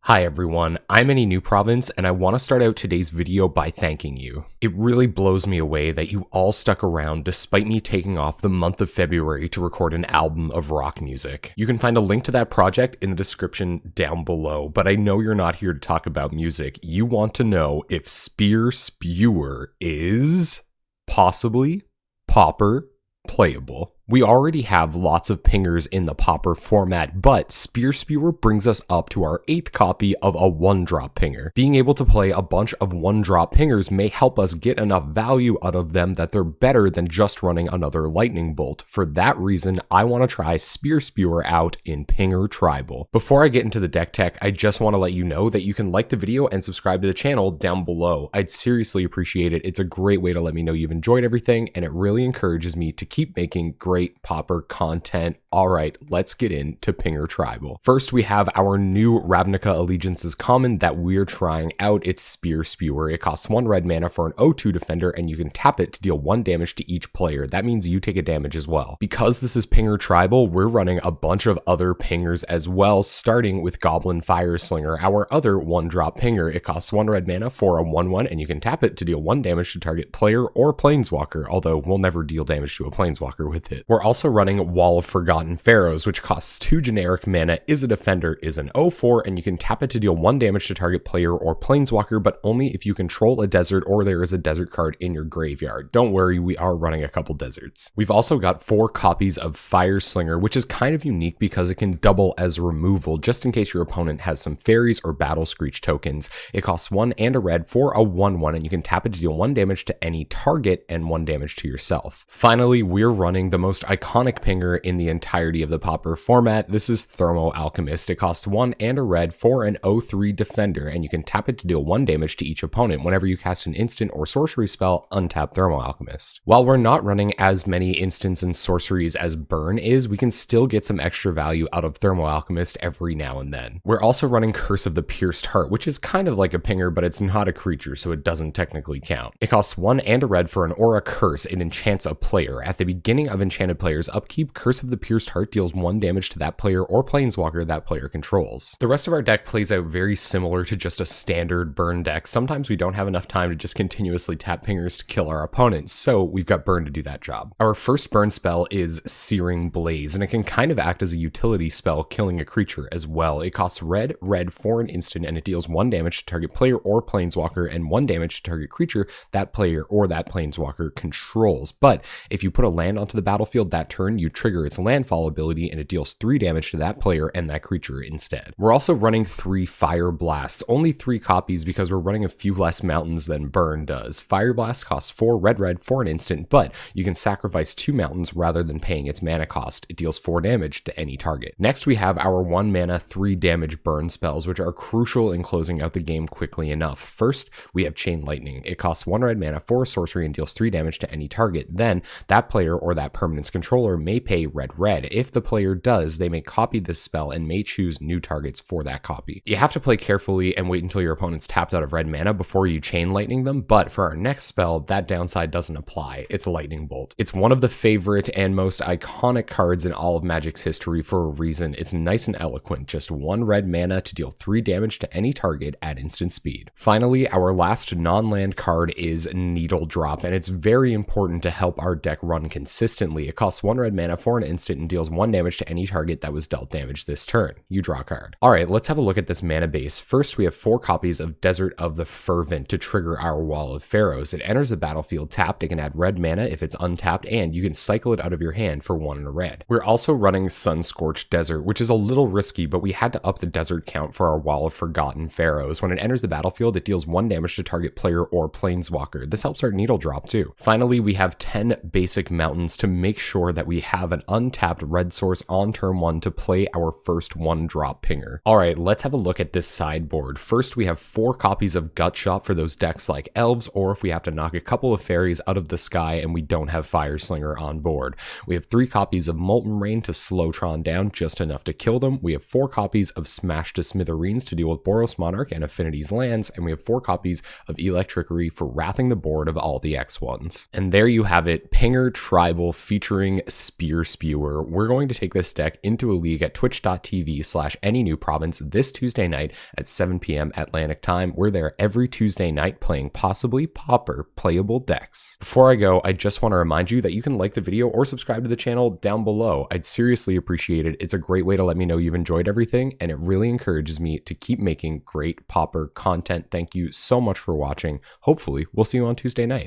Hi everyone, I'm Any New Province, and I want to start out today's video by thanking you. It really blows me away that you all stuck around despite me taking off the month of February to record an album of rock music. You can find a link to that project in the description down below, but I know you're not here to talk about music. You want to know if Spear Spewer is possibly Pauper playable. We already have lots of pingers in the Pauper format, but Spear Spewer brings us up to our 8th copy of a 1-drop pinger. Being able to play a bunch of 1-drop pingers may help us get enough value out of them that they're better than just running another lightning bolt. For that reason, I want to try Spear Spewer out in Pinger Tribal. Before I get into the deck tech, I just want to let you know that you can like the video and subscribe to the channel down below. I'd seriously appreciate it. It's a great way to let me know you've enjoyed everything, and it really encourages me to keep making great Pauper content. Alright, let's get into Pinger Tribal. First, we have our new Ravnica Allegiances common that we're trying out. It's Spear Spewer. It costs 1 red mana for an 0/2 defender, and you can tap it to deal 1 damage to each player. That means you take a damage as well. Because this is Pinger Tribal, we're running a bunch of other pingers as well, starting with Goblin Fireslinger, our other 1-drop pinger. It costs 1 red mana for a 1/1, and you can tap it to deal 1 damage to target player or planeswalker, although we'll never deal damage to a planeswalker with it. We're also running Wall of Forgotten Pharaohs, which costs 2 generic mana, is a defender, is an 0/4, and you can tap it to deal 1 damage to target player or planeswalker, but only if you control a desert or there is a desert card in your graveyard. Don't worry, we are running a couple deserts. We've also got 4 copies of Fireslinger, which is kind of unique because it can double as removal, just in case your opponent has some fairies or Battle Screech tokens. It costs 1 and a red for a 1/1, and you can tap it to deal 1 damage to any target and 1 damage to yourself. Finally, we're running the most iconic pinger in the entirety of the Pauper format. This is Thermo Alchemist. It costs 1 and a red for an 0/3 defender, and you can tap it to deal 1 damage to each opponent. Whenever you cast an instant or sorcery spell, untap Thermo Alchemist. While we're not running as many instants and sorceries as Burn is, we can still get some extra value out of Thermo Alchemist every now and then. We're also running Curse of the Pierced Heart, which is kind of like a pinger, but it's not a creature, so it doesn't technically count. It costs 1 and a red for an Aura Curse. It enchants a player. At the beginning of enchanted player's upkeep, Curse of the Pierced Heart deals 1 damage to that player or planeswalker that player controls. The rest of our deck plays out very similar to just a standard burn deck. Sometimes we don't have enough time to just continuously tap pingers to kill our opponents, so we've got burn to do that job. Our first burn spell is Searing Blaze, and it can kind of act as a utility spell, killing a creature as well. It costs red for an instant, and it deals 1 damage to target player or planeswalker and 1 damage to target creature that player or that planeswalker controls. But if you put a land onto the battlefield that turn, you trigger its landfall ability, and it deals 3 damage to that player and that creature instead. We're also running 3 Fire Blasts, only 3 copies because we're running a few less mountains than Burn does. Fire Blast costs 4 red for an instant, but you can sacrifice 2 mountains rather than paying its mana cost. It deals 4 damage to any target. Next, we have our 1 mana 3 damage burn spells, which are crucial in closing out the game quickly enough. First, we have Chain Lightning. It costs 1 red mana for a sorcery and deals 3 damage to any target. Then, that player or that permanent's controller may pay red. If the player does, they may copy this spell and may choose new targets for that copy. You have to play carefully and wait until your opponent's tapped out of red mana before you Chain Lightning them, but for our next spell, that downside doesn't apply. It's Lightning Bolt. It's one of the favorite and most iconic cards in all of Magic's history for a reason. It's nice and eloquent, just 1 red mana to deal 3 damage to any target at instant speed. Finally, our last non-land card is Needle Drop, and it's very important to help our deck run consistently. It costs 1 red mana for an instant and deals 1 damage to any target that was dealt damage this turn. You draw a card. Alright, let's have a look at this mana base. First, we have 4 copies of Desert of the Fervent to trigger our Wall of Pharaohs. It enters the battlefield tapped. It can add red mana if it's untapped, and you can cycle it out of your hand for 1 and a red. We're also running Sunscorched Desert, which is a little risky, but we had to up the desert count for our Wall of Forgotten Pharaohs. When it enters the battlefield, it deals 1 damage to target player or planeswalker. This helps our Needle Drop too. Finally, we have 10 basic mountains to make sure that we have an untapped red source on turn 1 to play our first 1-drop pinger. Alright, let's have a look at this sideboard. First, we have 4 copies of Gutshot for those decks like Elves, or if we have to knock a couple of fairies out of the sky and we don't have Fireslinger on board. We have 3 copies of Molten Rain to slow Tron down just enough to kill them. We have 4 copies of Smash to Smithereens to deal with Boros Monarch and Affinity's lands, and we have 4 copies of Electrickery for wrathing the board of all the X1s. And there you have it, Pinger Tribal featuring featuring Spear Spewer. We're going to take this deck into a league at twitch.tv/anynewprovince this Tuesday night at 7 p.m. Atlantic time. We're there every Tuesday night playing possibly Pauper playable decks. Before I go, I just want to remind you that you can like the video or subscribe to the channel down below. I'd seriously appreciate it. It's a great way to let me know you've enjoyed everything, and it really encourages me to keep making great Pauper content. Thank you so much for watching. Hopefully, we'll see you on Tuesday night.